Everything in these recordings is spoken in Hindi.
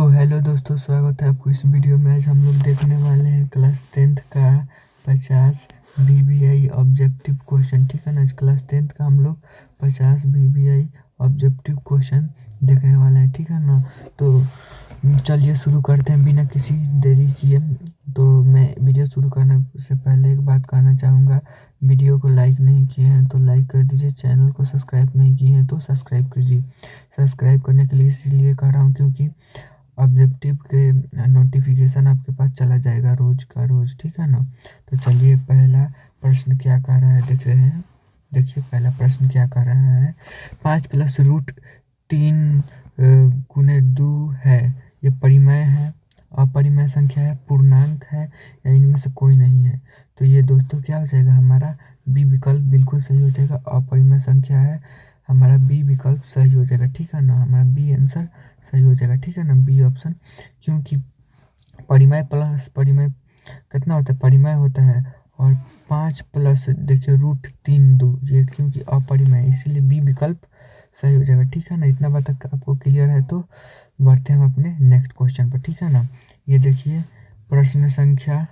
तो हेलो दोस्तों, स्वागत है आपको इस वीडियो में। आज हम लोग देखने वाले हैं क्लास 10th का 50 VBI ऑब्जेक्टिव क्वेश्चन। ठीक है ना, आज क्लास 10th का हम लोग 50 VBI ऑब्जेक्टिव क्वेश्चन देखने वाले हैं। ठीक है ना, तो चलिए शुरू करते हैं बिना किसी देरी किए। तो मैं वीडियो शुरू करने से पहले एक बात कहना चाहूँगा, वीडियो को लाइक नहीं किए हैं तो लाइक कर दीजिए, चैनल को सब्सक्राइब नहीं किए हैं तो सब्सक्राइब कीजिए। सब्सक्राइब करने के लिए इसलिए कह रहा हूँ क्योंकि ऑब्जेक्टिव के नोटिफिकेशन आपके पास चला जाएगा रोज का रोज। ठीक है ना, तो चलिए पहला प्रश्न क्या कह रहा है देख रहे हैं। देखिए पहला प्रश्न क्या कह रहा है, 5 + √3 गुने 2 है, ये परिमेय है, अपरिमेय संख्या है, पूर्णांक है या इनमें से कोई नहीं है। तो ये दोस्तों क्या हो जाएगा, हमारा बी विकल्प बिल्कुल सही हो जाएगा। अपरिमेय संख्या है, हमारा बी विकल्प सही हो जाएगा। ठीक है ना, हमारा बी आंसर सही हो जाएगा। ठीक है ना, बी ऑप्शन, क्योंकि परिमेय प्लस परिमेय कितना होता है, परिमेय होता है। और 5 प्लस देखिए √3 2, ये क्योंकि अपरिमेय, इसीलिए बी विकल्प सही हो जाएगा। ठीक है ना, इतना बात तक आपको क्लियर है। तो बढ़ते हैं हम अपने नेक्स्ट क्वेश्चन पर। ठीक है ना, ये देखिए प्रश्न संख्या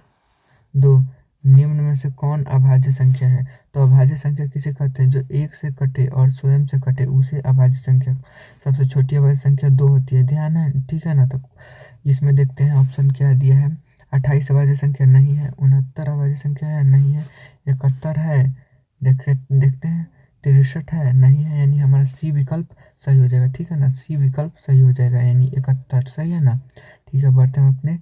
2, निम्न में से कौन अभाज्य संख्या है। तो अभाज्य संख्या किसे कहते हैं, जो एक से कटे और स्वयं से कटे उसे अभाज्य संख्या। सबसे छोटी अभाज्य संख्या 2 होती है, ध्यान है। ठीक है ना, तो इसमें देखते हैं ऑप्शन क्या दिया है। 28 अभाज्य संख्या नहीं है, 69 अभाज्य संख्या है नहीं है, 71 है, देखते हैं 63 है नहीं है, यानी हमारा सी विकल्प सही हो जाएगा। ठीक है ना, सी विकल्प सही हो जाएगा, यानी 71 सही है ना। ठीक है, बढ़ते हैं अपने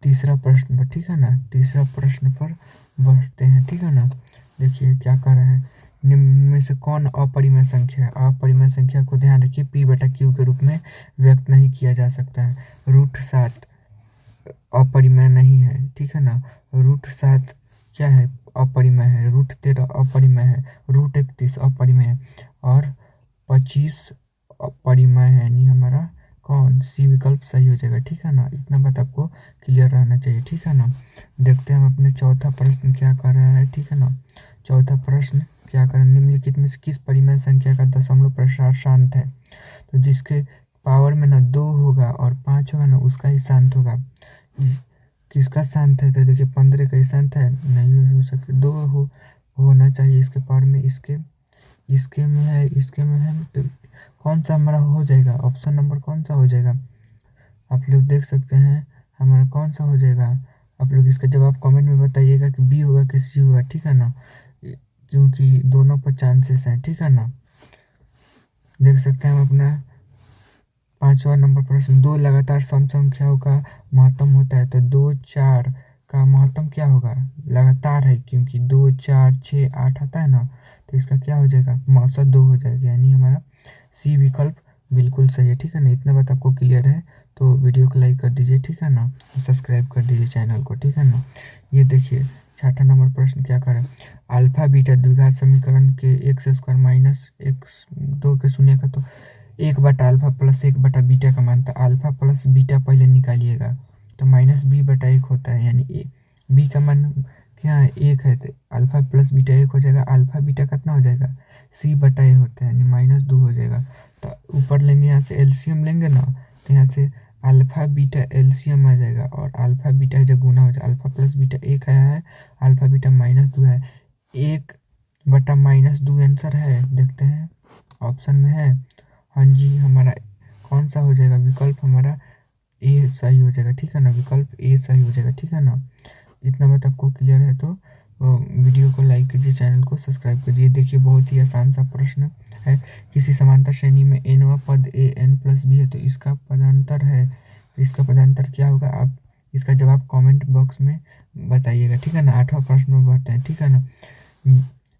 तीसरा प्रश्न पर। ठीक है ना, तीसरा प्रश्न पर बढ़ते हैं। ठीक है ना, देखिए क्या कर रहा है, निम्न में से कौन अपरिमेय संख्या है। अपरिमेय संख्या को ध्यान रखिए P/Q के रूप में व्यक्त नहीं किया जा सकता है। √7 अपरिमेय नहीं है। ठीक है ना, √7 क्या है, अपरिमेय है। √13 अपरिमेय है, √31 अपरिमेय है और 25 अपरिमेय है, यानी हमारा कौन, सी विकल्प सही हो जाएगा। ठीक है ना, इतना बात आपको क्लियर रहना चाहिए। ठीक है ना, देखते हैं हम अपने चौथा प्रश्न क्या कर रहा है। ठीक है ना, चौथा प्रश्न क्या कर रहा है, निम्नलिखित में से किस परिमेय संख्या का दशमलव प्रसार शांत है। तो जिसके पावर में ना 2 होगा और 5 होगा ना, उसका ही शांत होगा। किसका शांत है, तो देखिए 15 का ही शांत है, नहीं हो सकता। 2 होना चाहिए इसके पावर में, इसके में है, इसके में है, तो कौन सा हमारा हो जाएगा, ऑप्शन नंबर कौन सा हो जाएगा, आप लोग देख सकते हैं हमारा कौन सा हो जाएगा। आप लोग इसका जवाब कमेंट में बताइएगा कि बी होगा कि सी होगा। ठीक है ना, क्योंकि दोनों पर चांसेस हैं। ठीक है ना, देख सकते हैं हम अपना 5वां नंबर प्रश्न, 2 लगातार सम संख्याओं का महत्तम होता है। तो 2 4 का महत्तम क्या होगा, लगातार है, क्योंकि 2 4 6 8 आता है ना, तो इसका क्या हो जाएगा, औसत 2 हो जाएगा, यानी हमारा सी विकल्प बिल्कुल सही है। ठीक है ना, इतना बात आपको क्लियर है तो वीडियो को लाइक कर दीजिए। ठीक है ना, सब्सक्राइब कर दीजिए चैनल को। ठीक है ना, ये देखिए 6ठा नंबर प्रश्न क्या करें, अल्फा बीटा द्विघात समीकरण के x² - x² के शून्य का। तो 1/अल्फा + 1/बीटा का मान था, अल्फा प्लस बीटा पहले निकालिएगा, तो -b/1 होता है, यानी बी का मान क्या है, 1 है, तो अल्फा प्लस बीटा 1 हो जाएगा। अल्फा बीटा कितना हो जाएगा, c/a होता है, यानी -2 हो जाएगा। तो ऊपर लेंगे, यहाँ से एलसीएम लेंगे ना, तो यहाँ से अल्फा बीटा एलसीएम आ जाएगा और अल्फा बीटा जब गुना हो जाए, अल्फा प्लस बीटा 1 आया है, अल्फा बीटा -2 है, 1/-2 आंसर है, देखते हैं ऑप्शन में है। हाँ जी, हमारा कौन सा हो जाएगा, विकल्प हमारा ए सही हो जाएगा। ठीक है ना, विकल्प ए सही हो जाएगा। ठीक है ना, इतना बात आपको क्लियर है तो वीडियो को लाइक कीजिए, चैनल को सब्सक्राइब कीजिए। देखिए बहुत ही आसान सा प्रश्न है, किसी समांतर श्रेणी में nवां पद an+b है, तो इसका पदांतर है, तो इसका पदांतर क्या होगा, आप इसका जवाब कमेंट बॉक्स में बताइएगा। ठीक है ना, 8वां प्रश्न में बढ़ते हैं। ठीक है ना,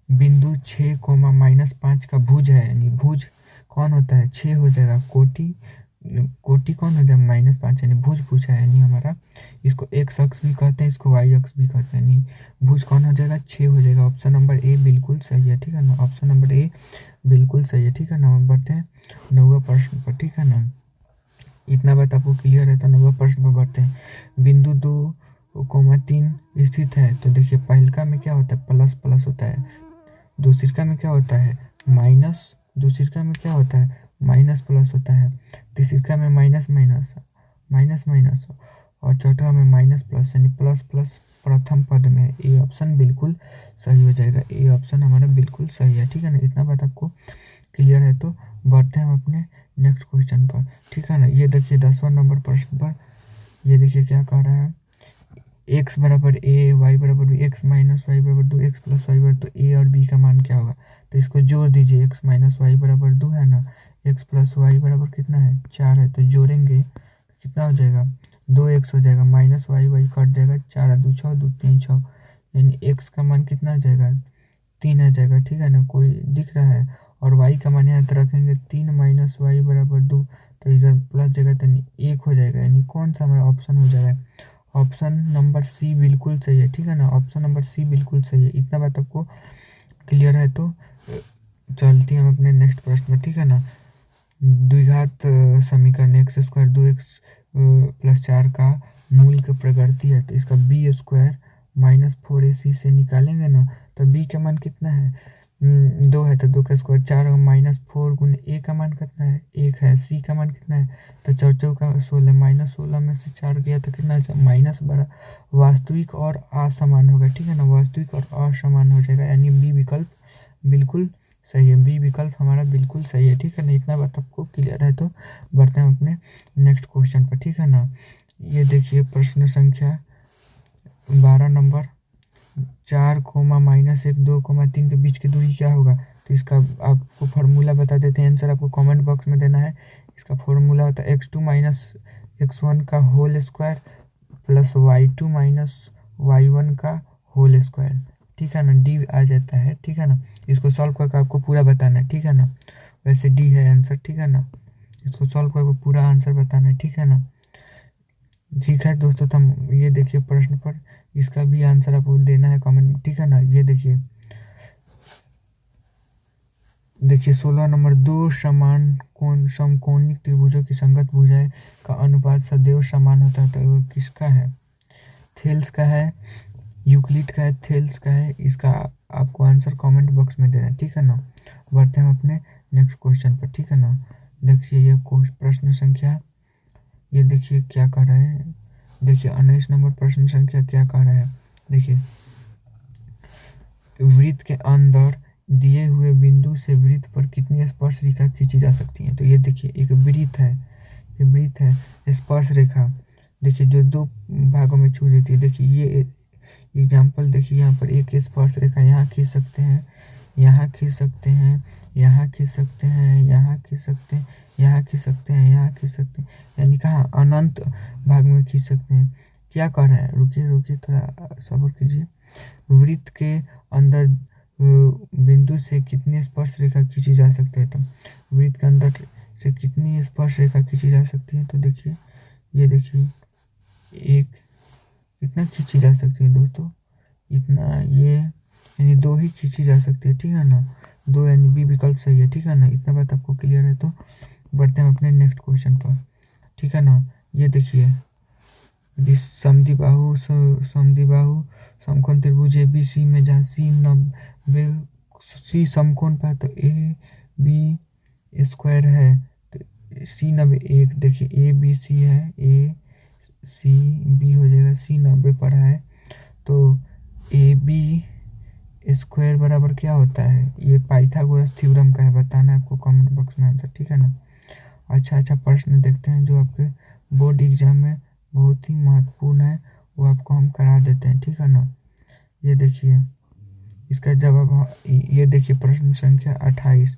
बिंदु 6, -5 का भुज है, यानी भुज कौन होता है, 6 हो जाएगा। कोटि कौन हो जाएगा, -5, यानी भुज पूछा है, यानी हमारा इसको x अक्ष भी कहते हैं, इसको y अक्ष भी कहते हैं, यानी भुज कौन हो जाएगा, 6 हो जाएगा। ऑप्शन नंबर ए बिल्कुल सही है। ठीक है ना, ऑप्शन नंबर ए बिल्कुल सही है। ठीक है ना, हम बढ़ते हैं 9वां प्रश्न पर। ठीक है ना, इतना बात आपको क्लियर है तो 9वां प्रश्न पर बढ़ते हैं। बिंदु 2, 3 स्थित है, तो देखिए पहलका में क्या होता है, प्लस प्लस होता है, दूसरिका में क्या होता है, दूसरिका में क्या होता है, माइनस प्लस होता है, तीसरिका में माइनस माइनस, माइनस माइनस और चौथा में माइनस प्लस, यानी प्लस प्लस प्रथम पद में है। ए ऑप्शन बिल्कुल सही हो जाएगा, ए ऑप्शन हमारा बिल्कुल सही है। ठीक है ना, इतना बात आपको क्लियर है। तो बढ़ते हैं हम अपने नेक्स्ट क्वेश्चन पर। ठीक है ना, ये देखिए 10वां नंबर प्रश्न पर ये देखिए क्या कह रहा है, एक्स बराबर ए, वाई बराबर बी, एक्स माइनस वाई बराबर 2, एक्स प्लस वाई बराबर, तो ए और बी का मान क्या होगा। तो इसको जोड़ दीजिए, एक्स माइनस वाई बराबर 2 है ना, एक्स प्लस वाई बराबर कितना है 4 है, तो जोड़ेंगे कितना हो जाएगा 2x हो जाएगा, माइनस वाई वाई कट जाएगा, 4 2 6 2 3 6, यानी एक्स का मान कितना आ जाएगा 3 आ जाएगा। ठीक है ना, कोई दिख रहा है। और वाई का मान यहाँ तो रखेंगे 3 माइनस वाई बराबर 2, तो इधर प्लस जगह तो 1 हो जाएगा, यानी कौन सा हमारा ऑप्शन हो जाएगा, ऑप्शन नंबर सी बिल्कुल सही है। ठीक है ना, ऑप्शन नंबर सी बिल्कुल सही है। इतना बात आपको क्लियर है। तो चलते हैं हम अपने नेक्स्ट प्रश्न पर। ठीक है ना, द्विघात समीकरण एक्स स्क्वायर 2x प्लस 4 का मूल की प्रकृति है, तो इसका बी स्क्वायर माइनस 4ac से निकालेंगे ना, तो बी का मान कितना है 2 है, तो 2 का स्क्वायर 4 माइनस 4 गुने ए का मान कितना है 1 है, सी का मान कितना है, तो 4 चौका 16, माइनस 16 में से 4 गया तो कितना माइनस 12, वास्तविक और असमान होगा। ठीक है ना, वास्तविक और असमान हो जाएगा, यानी बी विकल्प बिल्कुल सही है, बी विकल्प हमारा बिल्कुल सही है। ठीक है ना, इतना बात आपको क्लियर है। तो बढ़ते हैं अपने नेक्स्ट क्वेश्चन पर। ठीक है ना, ये देखिए प्रश्न संख्या 12 नंबर, 4 कोमा माइनस 1 2 कोमा 3 के बीच की दूरी क्या होगा। तो इसका आपको फार्मूला बता देते हैं, आंसर आपको कमेंट बॉक्स में देना है। इसका फार्मूला होता है x2 माइनस x1 का whole square plus y2 minus y1 का होल स्क्वायर। ठीक है ना, डी आ जाता है। ठीक है ना, इसको सॉल्व करके आपको पूरा बताना है। ठीक है ना, वैसे डी है आंसर। ठीक है ना, इसको सॉल्व करके पूरा आंसर बताना है। ठीक है ना, ठीक है दोस्तों, तो हम ये देखिए प्रश्न पर इसका भी आंसर आपको देना है कमेंट। ठीक है ना, ये देखिए 16 नंबर, दो समान कोण समकोणिक त्रिभुजों की संगत भुजाएं का अनुपात सदैव समान होता है, तो वो किसका है, थेल्स का है, यूक्लिड का है, थेल्स का है। इसका आपको आंसर कमेंट बॉक्स में देना है। ठीक है ना, बढ़ते हैं अपने नेक्स्ट क्वेश्चन पर। ठीक है ना, देखिए ये प्रश्न संख्या, ये देखिए क्या कर रहे हैं, देखिए 19 नंबर प्रश्न संख्या क्या कर रहा है, देखिए वृत्त के अंदर दिए हुए बिंदु से वृत्त पर कितनी स्पर्श रेखा खींची जा सकती है। तो ये देखिए एक वृत्त है, ये वृत्त है, स्पर्श रेखा देखिए जो दो भागों में छू देती है। देखिए ये एग्जाम्पल देखिए, यहाँ पर एक स्पर्श रेखा यहाँ खींच सकते हैं, यहाँ खींच सकते हैं, यहाँ खींच सकते हैं, यहाँ खींच सकते हैं, यहाँ खींच सकते हैं, यहाँ खींच सकते हैं, यानी कहाँ अनंत भाग में खींच सकते हैं। क्या कर रहे हैं, रुकिए रुकिए थोड़ा सब्र कीजिए। वृत्त के अंदर बिंदु से कितनी स्पर्श रेखा खींची जा सकती है, तो वृत्त के अंदर से कितनी स्पर्श रेखा खींची जा सकती है। तो देखिए ये देखिए एक कितना खींची जा सकती है दोस्तों, इतना, ये यानी 2 ही खींची जा सकती है। ठीक है ना, 2 यानी बी विकल्प सही है। ठीक है ना, इतना बात आपको क्लियर है। तो बढ़ते हैं अपने नेक्स्ट क्वेश्चन पर। ठीक है ना, ये देखिए यदि समद्विबाहु समकोण त्रिभुज ए बी सी में जहाँ सी 90 सी समकोण पर है, तो ए बी स्क्वायर है, तो सी 90 एक देखिए ए बी सी है, ए सी बी हो जाएगा, सी 90 पर है, तो ए बी स्क्वायर बराबर क्या होता है, ये पाइथागोरस थ्योरम का है, बताना है आपको कमेंट बॉक्स में आंसर। ठीक है ना, अच्छा प्रश्न देखते हैं जो आपके बोर्ड एग्जाम में बहुत ही महत्वपूर्ण है, वो आपको हम करा देते हैं। ठीक है ना, ये देखिए इसका जवाब, ये देखिए प्रश्न संख्या 28,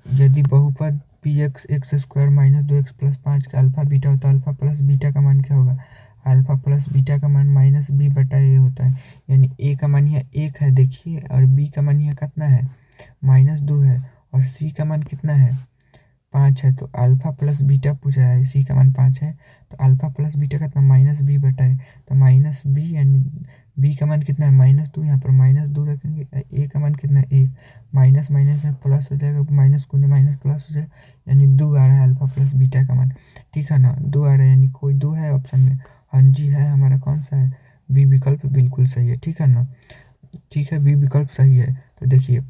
यदि बहुपद P x x square minus 2x plus 5 का अल्फा बीटा होता है, अल्फा प्लस बीटा का मान क्या होगा। अल्फा प्लस बीटा का मान माइनस बी बटा ए होता है, यानी ए का मान यहाँ 1 है देखिए, और बी का मान यहाँ कितना है -2 है, और सी का मान कितना है 5 है। तो अल्फा प्लस बीटा पूछा है, सी का मान 5 है, तो अल्फा प्लस बीटा कितना -b बटा है, तो -b, यानी बी का मान कितना है -2, यहाँ पर -2 रखेंगे, ए का मान कितना है 1, माइनस माइनस में प्लस हो जाएगा, माइनस गुने माइनस प्लस हो जाएगा, यानी 2 आ रहा है अल्फा प्लस बीटा का मान। ठीक है ना, 2 आ रहा है, यानी कोई 2 है ऑप्शन में, हाँ जी है, हमारा कौन सा है, बी विकल्प बिल्कुल सही है। ठीक है ना, ठीक है, बी विकल्प सही है। तो देखिए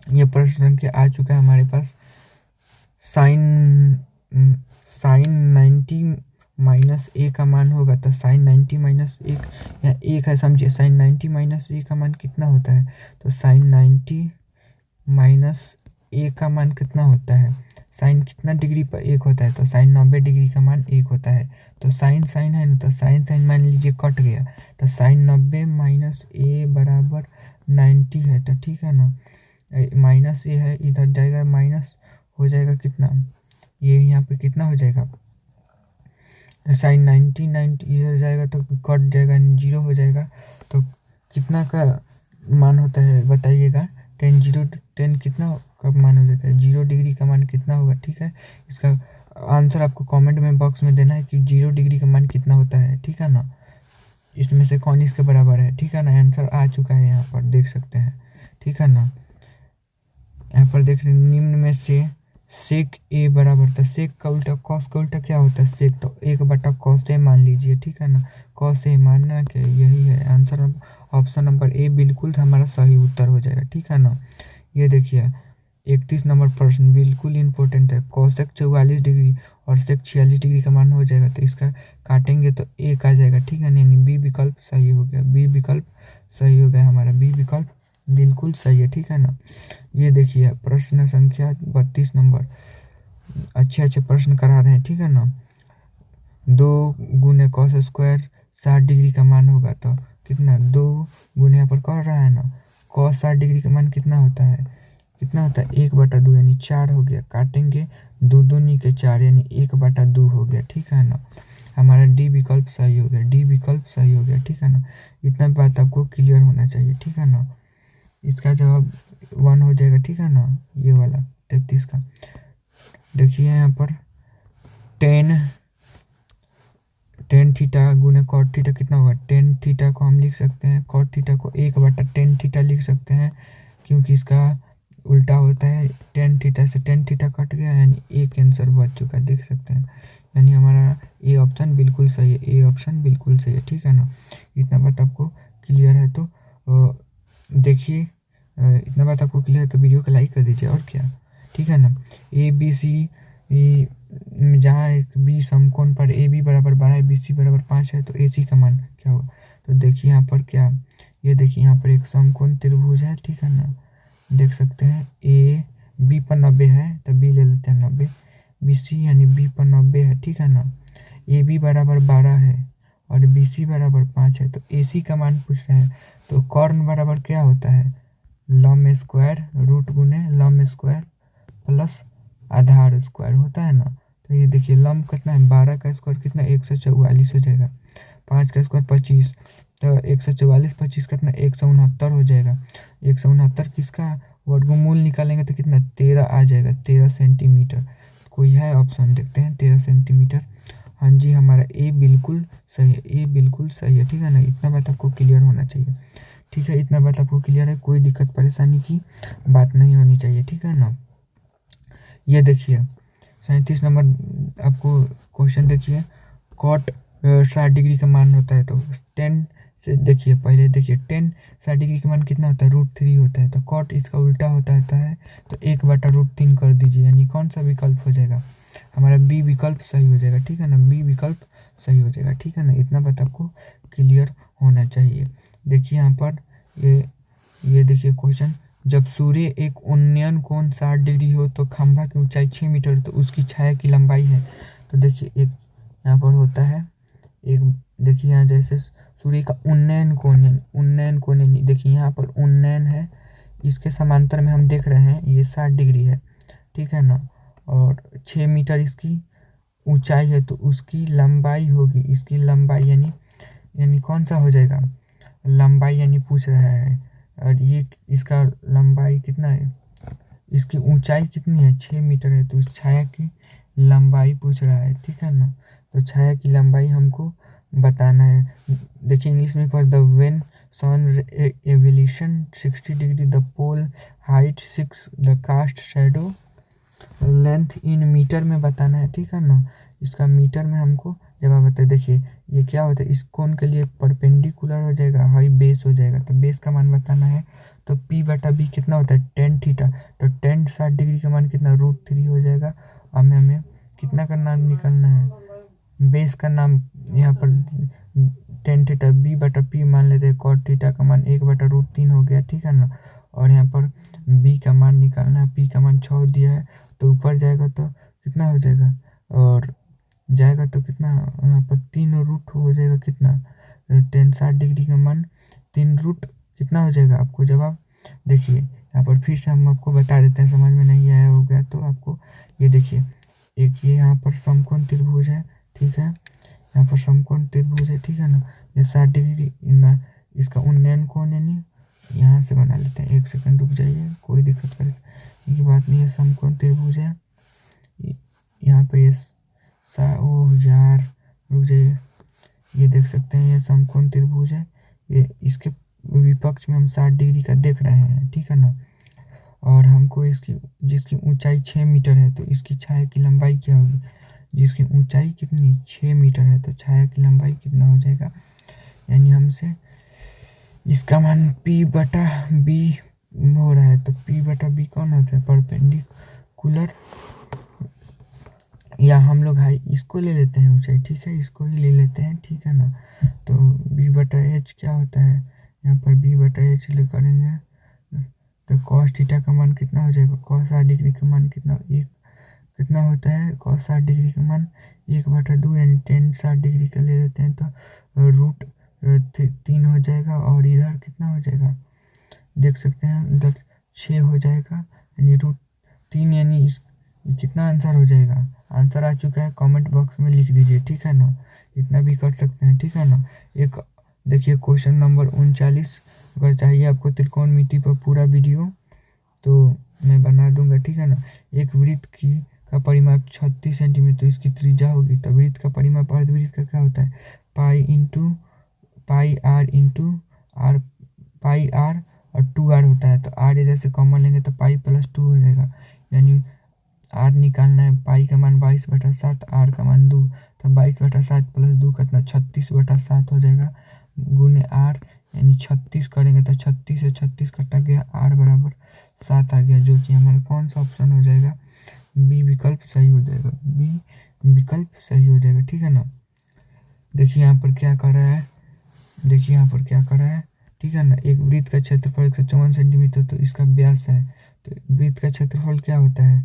ये प्रश्न संख्या आ चुका है हमारे पास, साइन 90 माइनस ए का मान होगा तो साइन 90 माइनस एक, या एक है समझिए, साइन 90 माइनस ए का मान कितना होता है, तो साइन 90 माइनस ए का मान कितना होता है, साइन कितना डिग्री पर एक होता है, तो साइन 90 डिग्री का मान एक होता है। तो साइन साइन है ना, तो साइन साइन मान लीजिए कट गया, तो साइन 90 माइनस ए बराबर 90 है, तो ठीक है ना, माइनस ए है इधर जाएगा, माइनस हो जाएगा कितना, ये यहाँ पे कितना हो जाएगा, साइन 90 इधर जाएगा तो कट जाएगा, जीरो हो जाएगा, तो कितना का मान होता है बताइएगा, टेन कितना का मान हो जाता है, 0 डिग्री का मान कितना होगा, ठीक है। इसका आंसर आपको कमेंट में बॉक्स में देना है कि 0 डिग्री का मान कितना होता है, ठीक है ना, इसमें से कौन इसके बराबर है, ठीक है ना। आंसर आ चुका है यहाँ पर देख सकते हैं, ठीक है ना। यहाँ पर देख रहे निम्न में से सेक ए बराबर था, सेक का उल्टा कॉस का उल्टा क्या होता है सेक, तो 1/cos ए मान लीजिए, ठीक है ना, कॉस ए मानना क्या यही है आंसर। ऑप्शन नंबर ए बिल्कुल हमारा सही उत्तर हो जाएगा, ठीक है ना। ये देखिए 31 नंबर प्रश्न बिल्कुल इम्पोर्टेंट है, कॉसेक 44 डिग्री और सेक 46 डिग्री का मान हो जाएगा, तो इसका काटेंगे तो एक आ जाएगा, ठीक है ना, यानी बी विकल्प सही हो गया, बी विकल्प सही हो गया हमारा, बी विकल्प बिल्कुल सही है, ठीक है ना। ये देखिए प्रश्न संख्या 32 नंबर, अच्छे अच्छे प्रश्न करा रहे हैं, ठीक है ना। 2 × cos² 60 डिग्री का मान होगा तो कितना, 2 यहाँ पर कह रहा है ना, cos 60 डिग्री का मान कितना होता है, कितना होता है 1/2 यानी 4 हो गया, काटेंगे 2×2 = 4 यानी 1/2 हो गया, ठीक है ना। हमारा डी विकल्प सही हो गया, डी विकल्प सही हो गया, ठीक है ना। इतना बात आपको क्लियर होना चाहिए, ठीक है ना। इसका जवाब 1 हो जाएगा, ठीक है ना, ये वाला 33 का। देखिए यहाँ पर टेन थीटा गुने कॉट थीटा कितना होगा, टेन थीटा को हम लिख सकते हैं, कॉट थीटा को 1/tan थीटा लिख सकते हैं, क्योंकि इसका उल्टा होता है, टेन थीटा से टेन थीटा कट गया यानी एक आंसर बच चुका, देख सकते हैं, यानी हमारा ए ऑप्शन बिल्कुल सही है, ए ऑप्शन बिल्कुल सही है, ठीक है ना। इतना बात आपको क्लियर है तो देखिए, इतना बात आपको क्लियर है तो वीडियो को लाइक कर दीजिए, और क्या, ठीक है ना। ए बी सी जहाँ एक बी समकोण पर ए बी बराबर 12 है, बी सी बराबर 5 है, तो ए सी का मान क्या होगा, तो देखिए यहाँ पर क्या, ये देखिए यहाँ पर एक समकोण त्रिभुज है, ठीक है ना, देख सकते हैं ए बी पर 90 है तो बी ले लेते हैं 90, बी सी यानी बी पर 90 है, ठीक है ना। ए बी बराबर 12 है और बी सी बराबर 5 है, तो ए सी का मान पूछ रहा है, तो कॉर्न बराबर क्या होता है, लम स्क्वायर रूट गुने लम स्क्वायर प्लस आधार स्क्वायर होता है ना। तो ये देखिए लम कितना है, 12 का स्क्वायर कितना 144 हो जाएगा, 5 का स्क्वायर 25, तो 144 25 कितना 169 हो जाएगा, 169 किसका वर्गमूल निकालेंगे तो कितना 13 आ जाएगा, 13 सेंटीमीटर। कोई है ऑप्शन, देखते हैं 13 सेंटीमीटर, हाँ जी हमारा ए बिल्कुल सही है, ए बिल्कुल सही है, ठीक है ना। इतना बात आपको क्लियर होना चाहिए, ठीक है, इतना बात आपको क्लियर है, कोई दिक्कत परेशानी की बात नहीं होनी चाहिए, ठीक है ना। ये देखिए 37 नंबर आपको क्वेश्चन देखिए, कॉट 60 डिग्री का मान होता है, तो 10 से देखिए, पहले देखिए 60 डिग्री का मान कितना होता है, √3 होता है, तो कॉट इसका उल्टा होता है तो 1/√3 कर दीजिए, यानी कौन सा विकल्प हो जाएगा हमारा, बी विकल्प सही हो जाएगा, ठीक है ना, बी विकल्प सही हो जाएगा, ठीक है ना। इतना बात आपको क्लियर होना चाहिए। देखिए यहाँ पर ये देखिए क्वेश्चन, जब सूर्य एक उन्नयन कोण 60 डिग्री हो तो खंभा की ऊंचाई 6 मीटर, तो उसकी छाया की लंबाई है, तो देखिए एक यहाँ पर होता है, एक देखिए यहाँ जैसे सूर्य का उन्नयन कोण है, देखिए यहाँ पर उन्नयन है, इसके समांतर में हम देख रहे हैं ये 60 डिग्री है, ठीक है ना, और 6 मीटर इसकी ऊंचाई है, तो उसकी लंबाई होगी, इसकी लंबाई यानी कौन सा हो जाएगा, लंबाई यानी पूछ रहा है, और ये इसका लंबाई कितना है, इसकी ऊंचाई कितनी है 6 मीटर है, तो इस छाया की लंबाई पूछ रहा है, ठीक है ना। तो छाया की लंबाई हमको बताना है। देखिए इंग्लिश में पर the when sun elevation 60 degree, the pole height 6, the cast shadow length in meter में बताना है, ठीक है ना। इसका मीटर में हमको जवाब बताए, देखिए ये क्या होता है, इस कोण के लिए परपेंडिकुलर हो जाएगा, हाई बेस हो जाएगा, तो बेस का मान बताना है, तो P/B कितना होता है tan थीटा, तो tan 60 डिग्री का मान कितना √3 हो जाएगा। हमें कितना करना निकलना है, बेस का नाम यहाँ पर टेन थीटा बी बटा पी मान लेते हैं। कॉट थीटा का मान 1/√3 हो गया, ठीक है ना। और यहाँ पर बी का मान निकालना है, पी का मान 6 दिया है, तो ऊपर जाएगा तो कितना हो जाएगा, और जाएगा तो कितना, यहाँ पर 3 रूट हो जाएगा कितना, 60 डिग्री का मान 3 रूट कितना हो जाएगा आपको जवाब। देखिए यहाँ पर फिर से हम आपको बता देते हैं, समझ में नहीं आया हो गया तो आपको, ये देखिए एक ये यहाँ पर समकोण त्रिभुज है, ठीक है, यहाँ पर समकोण त्रिभुज है, ठीक है ना। ये 60 डिग्री ना, इसका उन्नयन कोण यानी यहाँ से बना लेते हैं। 1 सेकंड रुक जाइए, कोई दिक्कत परेशानी की बात नहीं है। समकोण त्रिभुज है, यहाँ पे ये ओह यार रुक जाइए, ये देख सकते हैं ये समकोण त्रिभुज है, ये इसके विपक्ष में हम 60 डिग्री का देख रहे हैं, ठीक है ना। और हमको इसकी जिसकी ऊंचाई 6 मीटर है, तो इसकी छाया की लंबाई क्या होगी, जिसकी ऊंचाई कितनी 6 मीटर है, तो छाया की लंबाई कितना हो जाएगा, यानी हमसे इसका मान p बटा b हो रहा है। तो p बटा b कौन होता है, परपेंडिकुलर, या हम लोग हाई इसको ले लेते हैं ऊंचाई, ठीक है, इसको ही ले लेते हैं, ठीक है ना। तो b बटा h क्या होता है, यहाँ पर b बटा h ले करेंगे तो कॉस थीटा का मान कितना हो जाएगा, कॉस 60 डिग्री का मान कितना, एक कितना होता है, कॉस 60 डिग्री का मान 1/2, यानी 60 डिग्री का ले लेते हैं तो √3 हो जाएगा, और इधर कितना हो जाएगा, देख सकते हैं इधर 6 हो जाएगा, यानी √3, यानी इस कितना आंसर हो जाएगा। आंसर आ चुका है, कमेंट बॉक्स में लिख दीजिए, ठीक है ना, इतना भी कर सकते हैं, ठीक है ना। एक देखिए क्वेश्चन नंबर 39, अगर चाहिए आपको त्रिकोणमिति पर पूरा वीडियो तो मैं बना दूंगा, ठीक है ना। एक वृत्त की का परिमाप 36 सेंटीमीटर, तो इसकी त्रिज्या होगी, तो वृत्त का परिमाप अर्धवृत्त का क्या होता है, पाई आर और 2r होता है। तो r इधर से कॉमन लेंगे तो पाई प्लस 2 हो जाएगा, यानी r निकालना है, पाई का मान 22/7, r का मान 2, तो 22/7 प्लस 2 कितना 36/7 हो जाएगा, गुने r, यानी 36 करेंगे तो 36 से 36 कटा गया, r बराबर 7 आ गया, जो कि हमारा कौन सा ऑप्शन हो जाएगा, बी विकल्प सही हो जाएगा, बी विकल्प सही हो जाएगा, ठीक है ना। देखिए यहाँ पर क्या कर रहा है, देखिए यहाँ पर क्या कर रहा है, ठीक है ना। एक वृत्त का क्षेत्रफल 154 सेंटीमीटर, तो इसका व्यास है, तो वृत्त का क्षेत्रफल क्या होता है,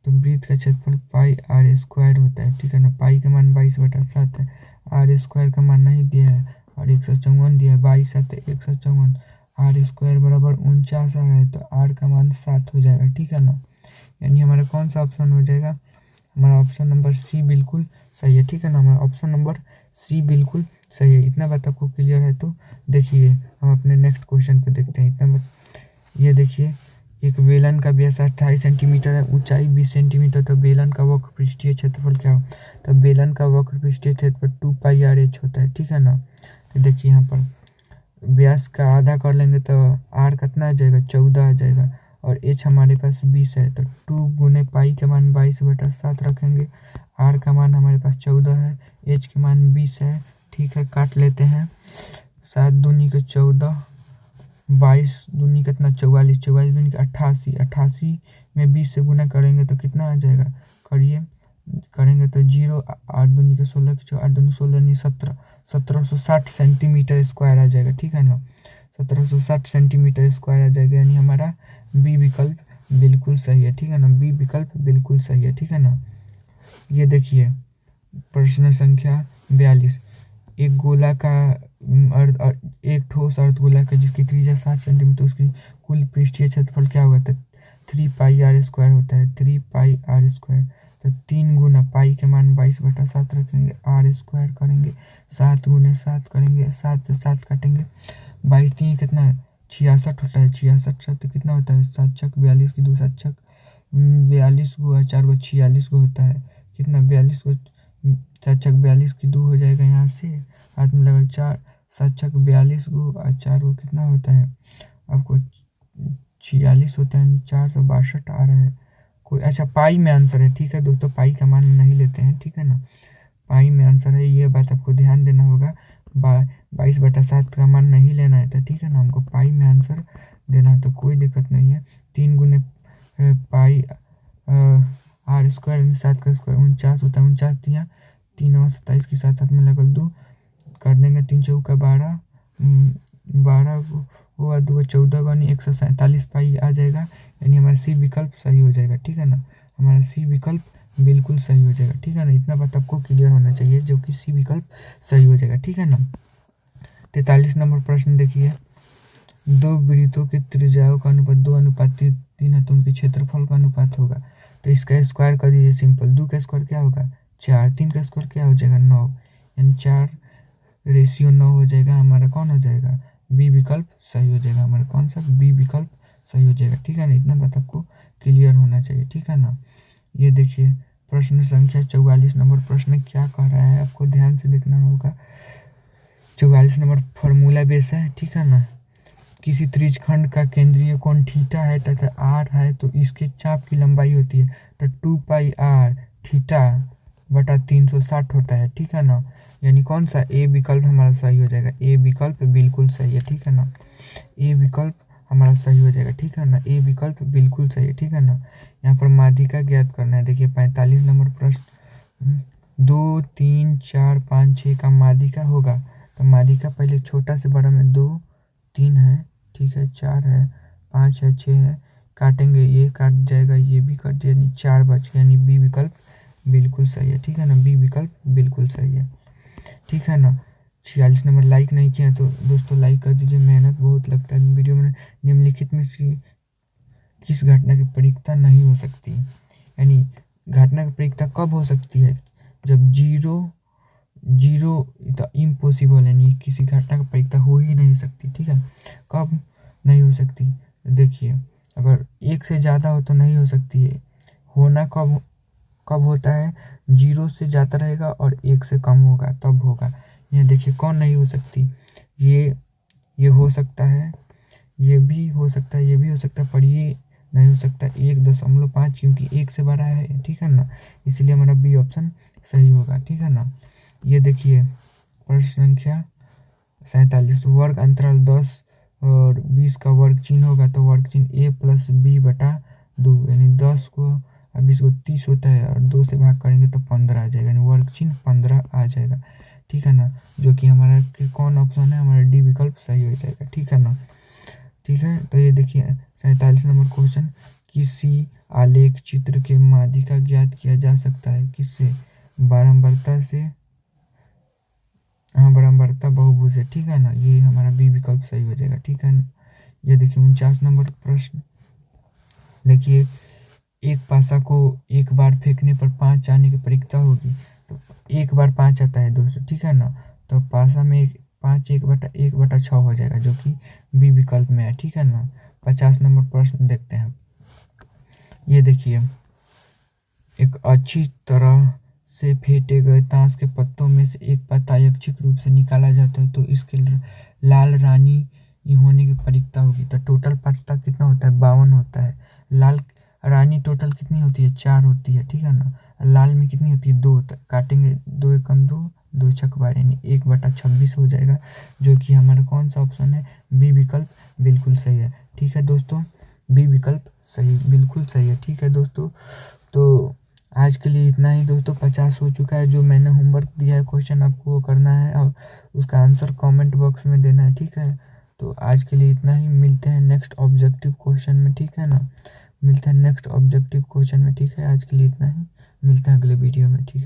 तो वृत्त का क्षेत्रफल पाई आर स्क्वायर होता है, ठीक है ना। पाई का मान 22/7 है, आर स्क्वायर का मान नहीं दिया है, और 154 दिया है, 22×7 = 154, आर स्क्वायर बराबर 49 आ रहा है, तो आर का मान 7 हो जाएगा, ठीक है ना। यानी हमारा कौन सा ऑप्शन हो जाएगा, हमारा ऑप्शन नंबर सी बिल्कुल सही है, ठीक है ना। हमारा ऑप्शन नंबर सी बिल्कुल सही है। इतना बात आपको क्लियर है तो देखिए हम अपने नेक्स्ट क्वेश्चन पे देखते हैं। इतना बात ये देखिए, एक बेलन का व्यास 28 सेंटीमीटर है, ऊंचाई 20 सेंटीमीटर, तो बेलन का वक्र पृष्ठीय क्षेत्रफल क्या हो, तो बेलन का वक्र पृष्ठीय क्षेत्रफल 2πr/h होता है, ठीक है ना। तो देखिए यहाँ पर व्यास का आधा कर लेंगे तो आर कितना आ जाएगा, 14 आ जाएगा, और एच हमारे पास 20 है, तो 2 गुने पाई के मान 22/7 रखेंगे, आर का मान हमारे पास 14 है, एच के मान 20 है, ठीक है, काट लेते हैं। 7 दूनी के 14, 22 दूनी कितना 44, 44 दूनी के 88, 88 में 20 से गुना करेंगे तो कितना आ जाएगा, करिए, करेंगे तो 0, 8 दूनी के 16 के 8 दूनी 16 नहीं 17, 1760 सेंटीमीटर स्क्वायर आ जाएगा, ठीक है ना। 1760 सेंटीमीटर स्क्वायर आ जाएगा, यानी हमारा बी विकल्प बिल्कुल सही है, ठीक है ना, बी विकल्प बिल्कुल सही है, ठीक है ना। ये देखिए प्रश्न संख्या 42, एक गोला का एक ठोस अर्धगोला का जिसकी त्रिज्या 7 सेंटीमीटर, उसकी कुल पृष्ठीय क्षेत्रफल क्या होगा, तो 3πr² होता है, 3πr², तो 3 गुना पाई के मान 22/7 रखेंगे, आर स्क्वायर करेंगे, 7 गुने 7 करेंगे, 7 से 7 काटेंगे, 22 तीन कितना 66 होता है, 66 तो कितना होता है, 7×6 42 की 2 7×6 42 गो, 4 गो 46 गो होता है, कितना 42 गो, 4×6 42 की 2 हो जाएगा, यहाँ से हाथ में लगा 4, 7×6 42 गो, और 4 गो कितना होता है आपको 46 होता है, 462 आ रहा है कोई, अच्छा पाई में आंसर है, ठीक है दोस्तों, पाई का मान नहीं लेते हैं, ठीक है ना, पाई में आंसर है, ये बात आपको ध्यान देना होगा, 22/7 का मान नहीं लेना है, तो ठीक है ना, हमको पाई में आंसर देना है, तो कोई दिक्कत नहीं है। 3 गुने पाई r² 7 का स्क्वायर 49 होता है, 49 दिया 3 और 27 की 7 हाथ में लगल 2 कर देंगे। 3 चौका 12, 12 हुआ 2 14 बनी 147 पाई आ जाएगा, यानी हमारा सी विकल्प सही हो जाएगा। ठीक है ना, हमारा सी विकल्प बिल्कुल सही हो जाएगा। ठीक है ना, इतना बात आपको क्लियर होना चाहिए, जो कि सी विकल्प सही हो जाएगा। ठीक है ना। 43 नंबर प्रश्न देखिए, दो वृत्तों के त्रिज्याओं का अनुपात 2:3 है, तो उनके क्षेत्रफल का अनुपात होगा। तो इसका स्क्वायर कर दीजिए, सिंपल। 2 का स्क्वायर क्या होगा 4, 3 का स्क्वायर क्या हो जाएगा 9, यानी 4:9 हो जाएगा। हमारा कौन हो जाएगा, बी विकल्प सही हो जाएगा। हमारा कौन सा, बी विकल्प सही हो जाएगा। ठीक है ना, इतना बात आपको क्लियर होना चाहिए। ठीक है ना। ये देखिए प्रश्न संख्या 44 नंबर प्रश्न क्या कह रहा है, आपको ध्यान से देखना होगा। 44 नंबर फॉर्मूला बेस है। ठीक है ना, किसी त्रिज्यखंड का केंद्रीय कोण थीटा है तथा आर है, तो इसके चाप की लंबाई होती है तो 2πr थीटा बटा 360 होता है। ठीक है ना, यानी कौन सा, ए विकल्प हमारा सही हो जाएगा। ए विकल्प बिल्कुल सही है। ठीक है ना, ए विकल्प हमारा सही हो जाएगा। ठीक है ना, ए विकल्प बिल्कुल सही है। ठीक है ना, यहाँ पर माध्यिका ज्ञात करना है। देखिए 45 नंबर प्रश्न, 2 3 4 5 6 का माध्यिका होगा, तो माध्यिका पहले छोटा से बड़ा में 2 3 है, ठीक है, 4 है, 5 है, 6 है, काटेंगे, ये काट जाएगा, ये भी कट जाएगा, यानी 4 बच गया, यानी बी विकल्प बिल्कुल सही है। ठीक है ना, बी विकल्प बिल्कुल सही है। ठीक है ना। 46 नंबर, लाइक नहीं किया तो दोस्तों लाइक कर दीजिए, मेहनत बहुत लगता है वीडियो में। निम्नलिखित में से किस घटना की परिकता नहीं हो सकती, यानी घटना की परिकता कब हो सकती है, जब जीरो तो इम्पॉसिबल है, यानी किसी घटना का परिकता हो ही नहीं सकती। ठीक है, कब नहीं हो सकती, देखिए अगर एक से ज़्यादा हो तो नहीं हो सकती है। होना कब कब होता है, 0 से ज़्यादा रहेगा और 1 से कम होगा तब होगा। ये देखिए कौन नहीं हो सकती, ये हो सकता है, ये भी हो सकता है, ये भी हो सकता है, पर ये नहीं हो सकता 1.5, क्योंकि 1 से बड़ा है। ठीक है ना, इसलिए हमारा बी ऑप्शन सही होगा। ठीक है ना। ये देखिए प्रश्न संख्या 47, वर्ग अंतराल 10 और 20 का वर्ग चिन्ह होगा, तो वर्ग चिन्ह a+b/2, यानी 10 को और 20 को 30 होता है, और 2 से भाग करेंगे तो 15 आ जाएगा, यानी वर्ग चिन्ह 15 आ जाएगा। ठीक है ना, जो कि हमारा कौन ऑप्शन है, हमारा डी विकल्प सही हो जाएगा। ठीक है ना। ठीक है, तो ये देखिए 47 नंबर क्वेश्चन, किसी आलेख चित्र के माध्यिका ज्ञात किया जा सकता है किससे, बारंबारता से, हाँ बारंबारता बहुभुज से। ठीक है ना, ये हमारा बी विकल्प सही हो जाएगा। ठीक है ना। ये देखिए 49 नंबर प्रश्न, देखिए एक पासा को एक बार फेंकने पर 5 आने की परिकता होगी, तो एक बार 5 आता है दोस्तों। ठीक है ना, तो पासा में 5 1/6 हो जाएगा, जो कि बी विकल्प में है। ठीक है ना। 50 नंबर प्रश्न देखते हैं। ये देखिए, एक अच्छी तरह से फेंटे गए ताश के पत्तों में से एक पत्ता यादृच्छिक रूप से निकाला जाता है, तो इसके लाल रानी होने की परिकता होगी। तो टोटल पत्ता कितना होता है, 52 होता है। लाल रानी टोटल कितनी होती है, 4 होती है। ठीक है ना, लाल में कितनी होती है, 2, काटेंगे, 2 एकम 2, 2 छक 12, यानी 1/26 हो जाएगा, जो कि हमारा कौन सा ऑप्शन है, बी विकल्प बिल्कुल सही है। ठीक है दोस्तों, बी विकल्प सही, बिल्कुल सही है। ठीक है दोस्तों, तो आज के लिए इतना ही दोस्तों। 50 हो चुका है, जो मैंने होमवर्क दिया है क्वेश्चन आपको वो करना है, और उसका आंसर कमेंट बॉक्स में देना है। ठीक है, तो आज के लिए इतना ही, मिलते हैं नेक्स्ट ऑब्जेक्टिव क्वेश्चन में। ठीक है ना, मिलते हैं नेक्स्ट ऑब्जेक्टिव क्वेश्चन में। ठीक है, आज के लिए इतना ही, मिलते हैं अगले वीडियो में। ठीक है।